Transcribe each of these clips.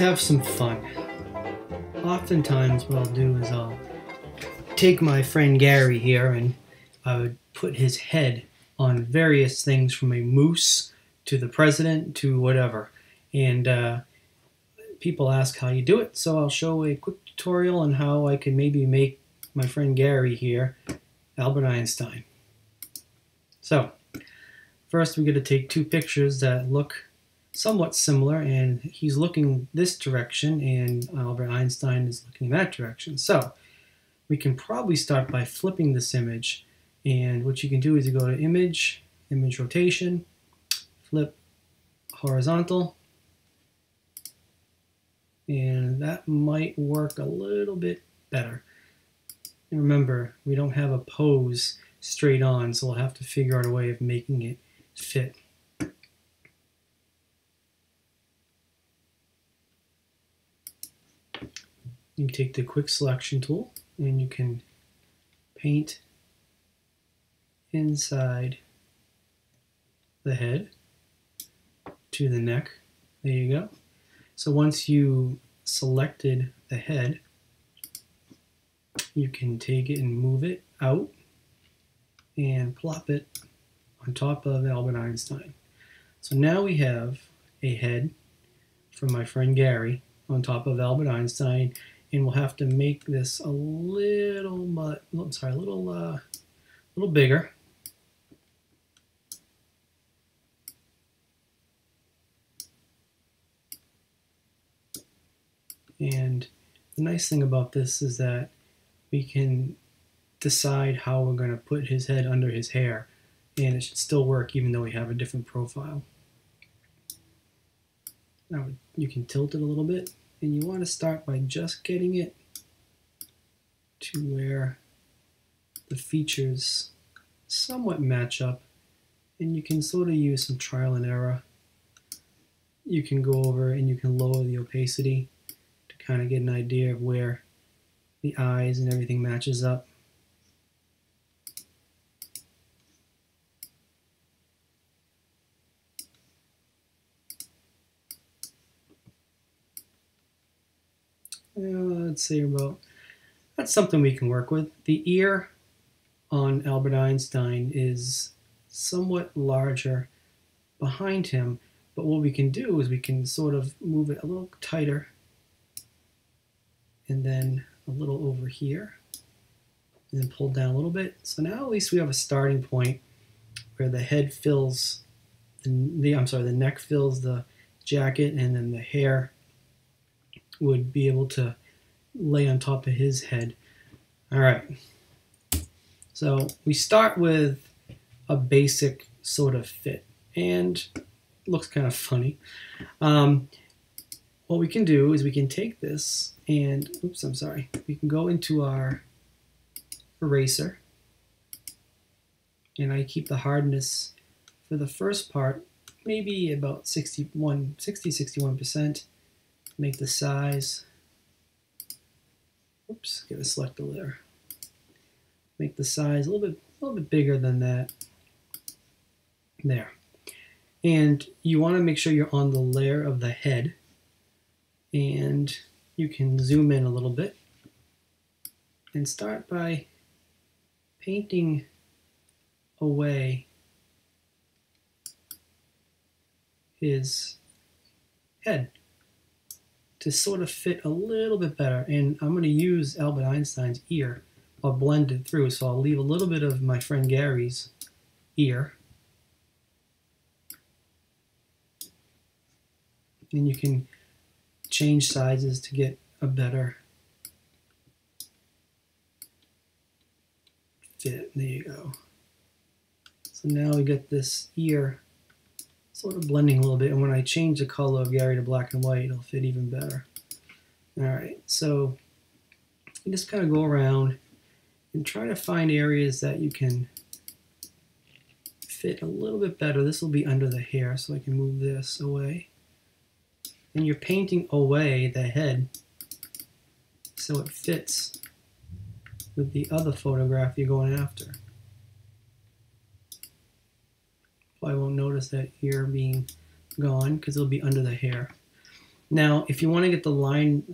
have some fun. Oftentimes what I'll do is I'll take my friend Gary here and I would put his head on various things from a moose to the president to whatever. And people ask how you do it, so I'll show a quick tutorial on how I can maybe make my friend Gary here Albert Einstein. So first we got to take two pictures that look somewhat similar, and he's looking this direction and Albert Einstein is looking that direction. So we can probably start by flipping this image, and what you can do is you go to image rotation, flip horizontal, and that might work a little bit better. And remember, we don't have a pose straight on, so we'll have to figure out a way of making it fit. You can take the quick selection tool and you can paint inside the head to the neck. There you go. So once you selected the head, you can take it and move it out and plop it on top of Albert Einstein. So now we have a head from my friend Gary on top of Albert Einstein, and we'll have to make this a little bigger. And the nice thing about this is that we can decide how we're going to put his head under his hair, and it should still work even though we have a different profile. Now you can tilt it a little bit, and you want to start by just getting it to where the features somewhat match up, and you can sort of use some trial and error. You can go over and you can lower the opacity to kind of get an idea of where the eyes and everything matches up. Let's say that's something we can work with. The ear on Albert Einstein is somewhat larger behind him, but what we can do is we can sort of move it a little tighter and then a little over here and then pull down a little bit. So now at least we have a starting point where the head fills the neck fills the jacket, and then the hair would be able to lay on top of his head. All right, so we start with a basic sort of fit, and it looks kind of funny. What we can do is we can take this and, we can go into our eraser, and I keep the hardness for the first part maybe about 60-61%. Make the size, get a selector there. Make the size a little bit bigger than that. There. And you want to make sure you're on the layer of the head, and you can zoom in a little bit and start by painting away his head to sort of fit a little bit better. And I'm going to use Albert Einstein's ear. I'll blend it through, so I'll leave a little bit of my friend Gary's ear. And you can change sizes to get a better fit. There you go. So now we get this ear sort of blending a little bit, and when I change the color of Gary to black and white, it'll fit even better. Alright, so you just kind of go around and try to find areas that you can fit a little bit better. This will be under the hair, so I can move this away. And you're painting away the head so it fits with the other photograph you're going after. I won't notice that ear being gone because it'll be under the hair. Now, if you want to get the lining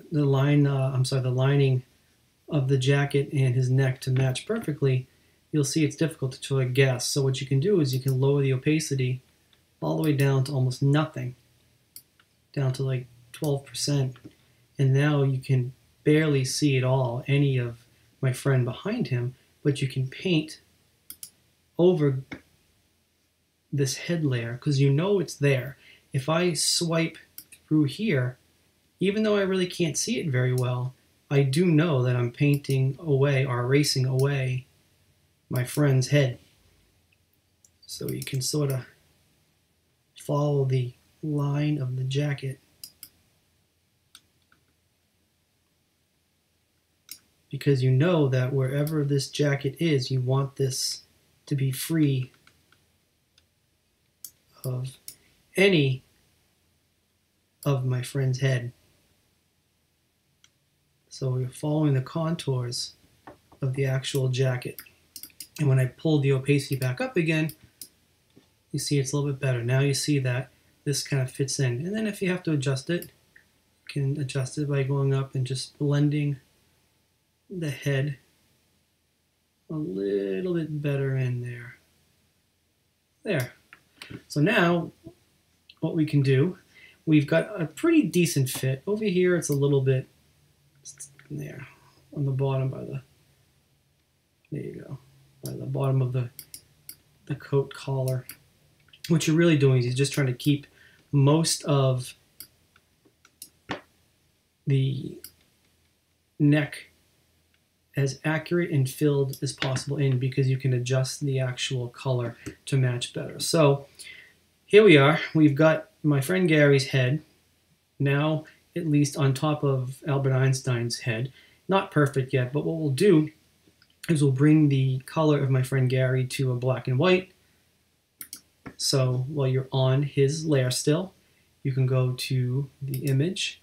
of the jacket and his neck to match perfectly, you'll see it's difficult to try to guess. So what you can do is you can lower the opacity all the way down to almost nothing, down to like 12%, and now you can barely see at all any of my friend behind him, but you can paint over this head layer because you know it's there. If I swipe through here, even though I really can't see it very well, I do know that I'm painting away or erasing away my friend's head. So you can sort of follow the line of the jacket, because you know that wherever this jacket is, you want this to be free of any of my friend's head. So we're following the contours of the actual jacket. And when I pull the opacity back up again, you see it's a little bit better. Now you see that this kind of fits in. And then if you have to adjust it, you can adjust it by going up and just blending the head a little bit better in there. There. So now what we can do, we've got a pretty decent fit. Over here it's a little bit there on the bottom by the, there you go, by the bottom of the coat collar. What you're really doing is you're just trying to keep most of the neck as accurate and filled as possible in, because you can adjust the actual color to match better. So here we are. We've got my friend Gary's head now at least on top of Albert Einstein's head. Not perfect yet, but what we'll do is we'll bring the color of my friend Gary to a black and white. So while you're on his layer still, you can go to the image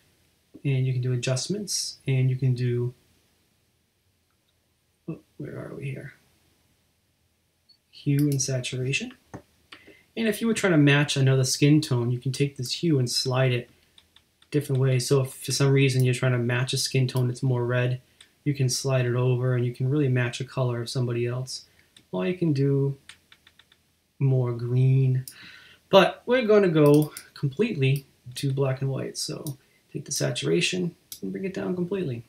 and you can do adjustments, and you can do, oh, where are we here? Hue and saturation. And if you were trying to match another skin tone, you can take this hue and slide it different ways. So if for some reason you're trying to match a skin tone that's more red, you can slide it over and you can really match a color of somebody else. Or you can do more green. But we're going to go completely to black and white. So take the saturation and bring it down completely.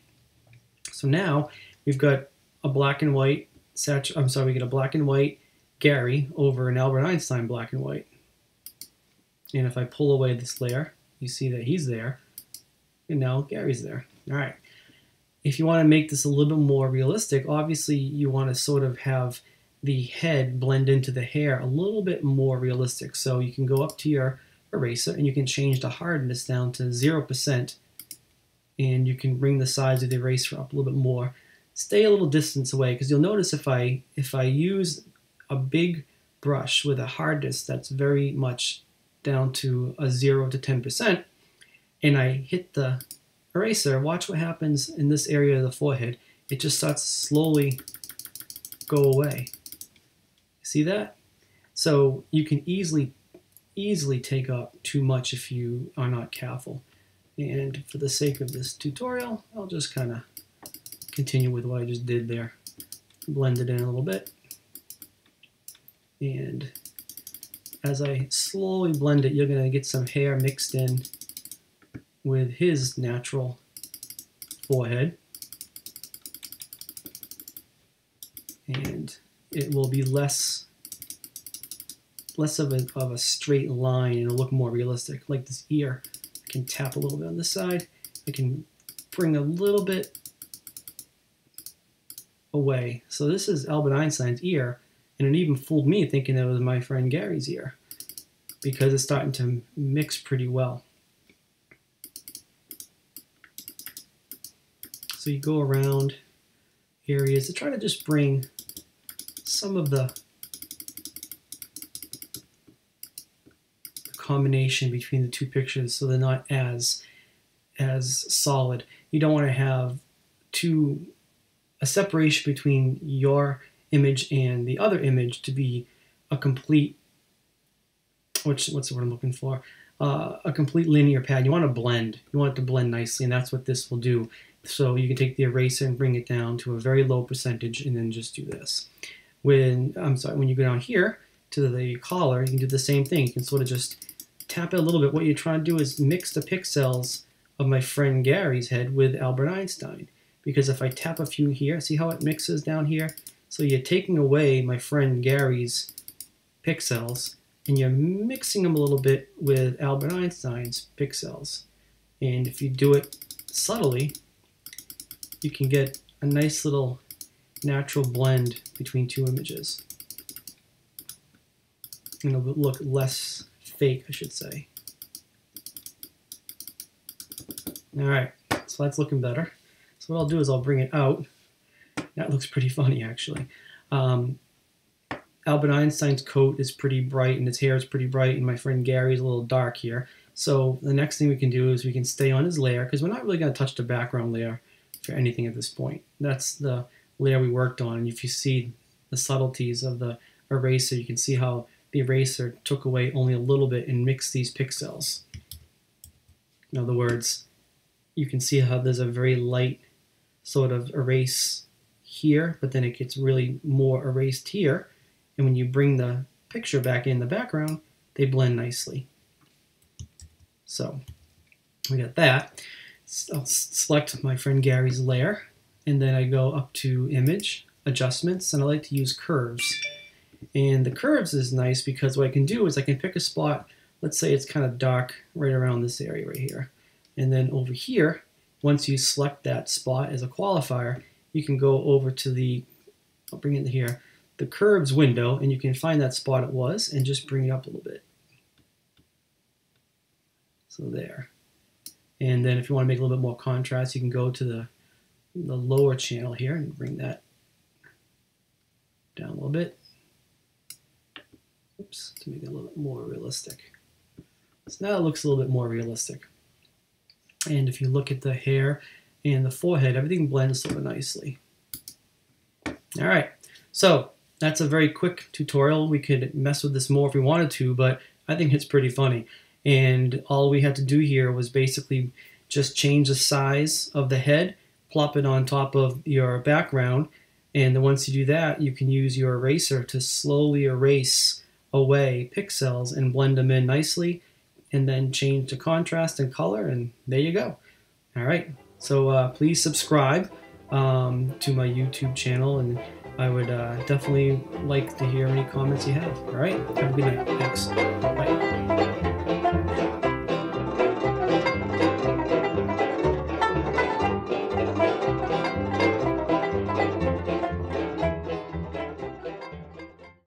So now we've got a black and white we get a black and white Gary over an Albert Einstein black and white. And if I pull away this layer, you see that he's there, and now Gary's there. All right. If you want to make this a little bit more realistic, obviously you want to sort of have the head blend into the hair a little bit more realistic. So you can go up to your eraser and you can change the hardness down to 0%, and you can bring the size of the eraser up a little bit more. Stay a little distance away, because you'll notice if I use a big brush with a hardness that's very much down to a 0 to 10%, and I hit the eraser, watch what happens in this area of the forehead. It just starts to slowly go away. See that? So you can easily take up too much if you are not careful. And for the sake of this tutorial, I'll just kind of continue with what I just did there. Blend it in a little bit. And as I slowly blend it, you're going to get some hair mixed in with his natural forehead. And it will be less of a straight line, and it'll look more realistic. Like this ear, I can tap a little bit on this side. I can bring a little bit away. So this is Albert Einstein's ear, and it even fooled me thinking that it was my friend Gary's ear, because it's starting to mix pretty well. So you go around areas to try to just bring some of the combination between the two pictures so they're not as solid. You don't want to have a separation between your image and the other image to be a complete, what's the word I'm looking for? a complete linear pad. You want to blend. You want it to blend nicely, and that's what this will do. So you can take the eraser and bring it down to a very low percentage, and then just do this. When you go down here to the collar, you can do the same thing. You can sort of just tap it a little bit. What you're trying to do is mix the pixels of my friend Gary's head with Albert Einstein. Because if I tap a few here, see how it mixes down here? So you're taking away my friend Gary's pixels, and you're mixing them a little bit with Albert Einstein's pixels. And if you do it subtly, you can get a nice little natural blend between two images. And it'll look less fake, I should say. All right, so that's looking better. So what I'll do is I'll bring it out. That looks pretty funny, actually. Albert Einstein's coat is pretty bright, and his hair is pretty bright, and my friend Gary's a little dark here. So the next thing we can do is we can stay on his layer, because we're not really going to touch the background layer for anything at this point. That's the layer we worked on, and if you see the subtleties of the eraser, you can see how the eraser took away only a little bit and mixed these pixels. In other words, you can see how there's a very light sort of erase here, but then it gets really more erased here. And when you bring the picture back in the background, they blend nicely. So we got that. I'll select my friend Gary's layer, and then I go up to Image, Adjustments, and I like to use Curves. And the curves is nice because what I can do is I can pick a spot, let's say it's kind of dark right around this area right here. And then over here, once you select that spot as a qualifier, you can go over to the, I'll bring it here, the curves window, and you can find that spot it was and just bring it up a little bit. So there. And then if you want to make a little bit more contrast, you can go to the lower channel here and bring that down a little bit. Oops, to make it a little bit more realistic. So now it looks a little bit more realistic. And if you look at the hair and the forehead, everything blends sort of nicely. All right, so that's a very quick tutorial. We could mess with this more if we wanted to, but I think it's pretty funny. And all we had to do here was basically just change the size of the head, plop it on top of your background, and then once you do that, you can use your eraser to slowly erase away pixels and blend them in nicely, and then change the contrast and color, and there you go. All right, so please subscribe to my YouTube channel, and I would definitely like to hear any comments you have. All right, have a good night. Thanks. Bye.